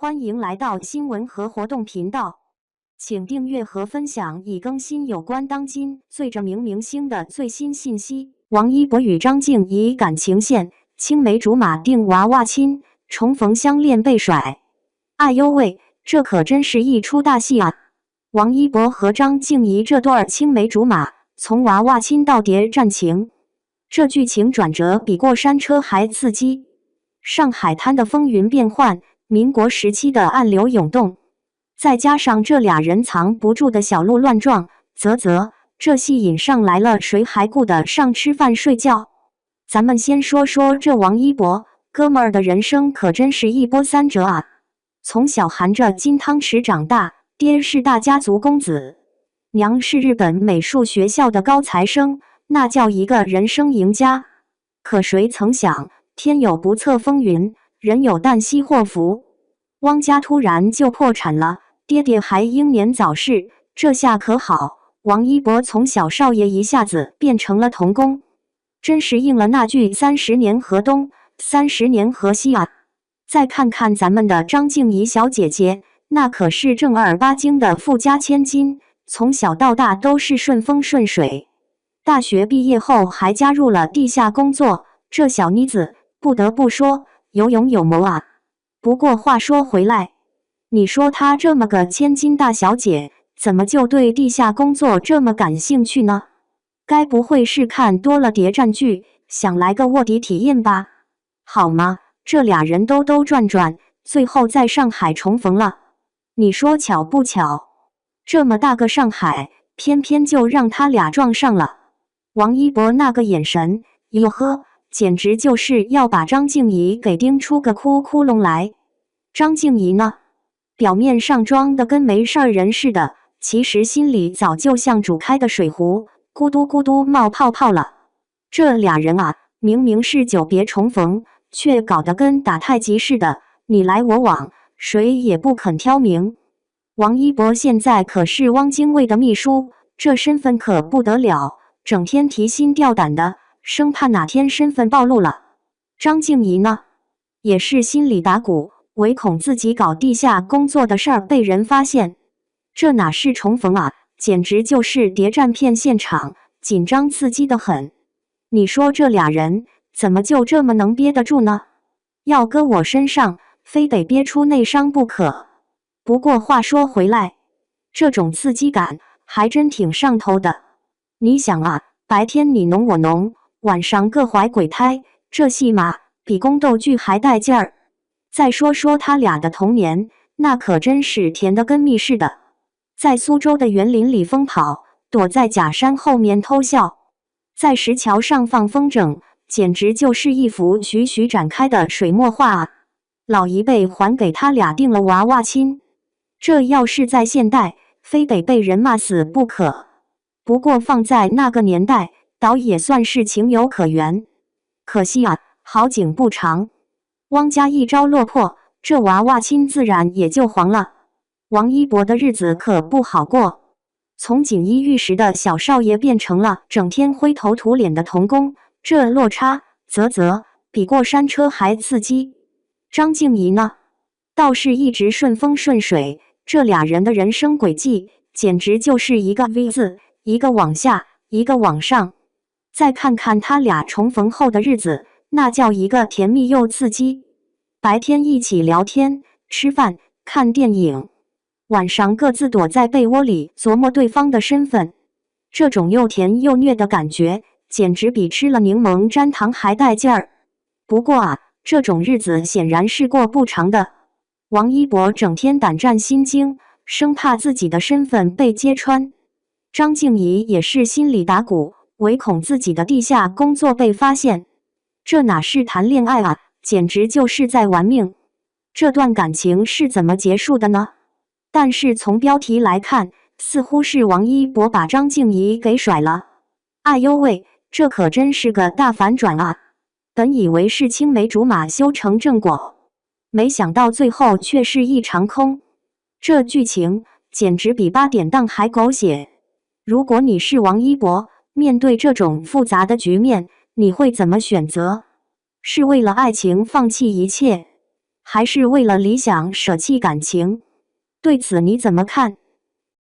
欢迎来到新闻和活动频道，请订阅和分享已更新有关当今最着名明星的最新信息。王一博与张婧仪感情线，青梅竹马定娃娃亲，重逢相恋被甩。哎呦喂，这可真是一出大戏啊！王一博和张婧仪这对青梅竹马，从娃娃亲到谍战情，这剧情转折比过山车还刺激。上海滩的风云变幻，民国时期的暗流涌动，再加上这俩人藏不住的小鹿乱撞，这戏引上来了谁还顾得上吃饭睡觉？咱们先说说这王一博哥们儿的人生，可真是一波三折啊！从小含着金汤匙长大，爹是大家族公子，娘是日本美术学校的高材生，那叫一个人生赢家。可谁曾想，天有不测风云，人有旦夕祸福，汪家突然就破产了，爹爹还英年早逝，这下可好，王一博从小少爷一下子变成了童工，真是应了那句30年河东，30年河西啊！再看看咱们的张婧仪小姐姐，那可是正儿八经的富家千金，从小到大都是顺风顺水，大学毕业后还加入了地下工作，这小妮子不得不说有勇有谋啊。不过话说回来，你说她这么个千金大小姐，怎么就对地下工作这么感兴趣呢？该不会是看多了谍战剧，想来个卧底体验吧？好吗？这俩人兜兜转转，最后在上海重逢了。你说巧不巧？这么大个上海，偏偏就让他俩撞上了。王一博那个眼神，哟呵，简直就是要把张婧仪给盯出个窟窿来。张婧仪呢，表面上装的跟没事人似的，其实心里早就像煮开的水壶，咕嘟咕嘟冒泡泡了。这俩人啊，明明是久别重逢，却搞得跟打太极似的，你来我往，谁也不肯挑明。王一博现在可是汪精卫的秘书，这身份可不得了，整天提心吊胆的，生怕哪天身份暴露了。张婧仪呢，也是心里打鼓，唯恐自己搞地下工作的事儿被人发现。这哪是重逢啊，简直就是谍战片现场，紧张刺激得很。你说这俩人怎么就这么能憋得住呢？要搁我身上，非得憋出内伤不可。不过话说回来，这种刺激感还真挺上头的。你想啊，白天你侬我侬，晚上各怀鬼胎，这戏码比宫斗剧还带劲儿。再说说他俩的童年，那可真是甜得跟蜜似的。在苏州的园林里疯跑，躲在假山后面偷笑，在石桥上放风筝，简直就是一幅徐徐展开的水墨画啊！老一辈还给他俩定了娃娃亲，这要是在现代，非得被人骂死不可。不过放在那个年代，倒也算是情有可原。可惜啊，好景不长，汪家一朝落魄，这娃娃亲自然也就黄了。王一博的日子可不好过，从锦衣玉食的小少爷变成了整天灰头土脸的童工，这落差比过山车还刺激。张婧仪呢，倒是一直顺风顺水，这俩人的人生轨迹简直就是一个 V 字，一个往下，一个往上。再看看他俩重逢后的日子，那叫一个甜蜜又刺激。白天一起聊天、吃饭、看电影，晚上各自躲在被窝里琢磨对方的身份，这种又甜又虐的感觉，简直比吃了柠檬沾糖还带劲儿。不过啊，这种日子显然是过不长的。王一博整天胆战心惊，生怕自己的身份被揭穿。张婧仪也是心里打鼓，唯恐自己的地下工作被发现。这哪是谈恋爱啊，简直就是在玩命。这段感情是怎么结束的呢？但是从标题来看，似乎是王一博把张婧仪给甩了。哎呦喂，这可真是个大反转啊！本以为是青梅竹马修成正果，没想到最后却是一场空。这剧情简直比8点档还狗血。如果你是王一博，面对这种复杂的局面，你会怎么选择？是为了爱情放弃一切，还是为了理想舍弃感情？对此你怎么看？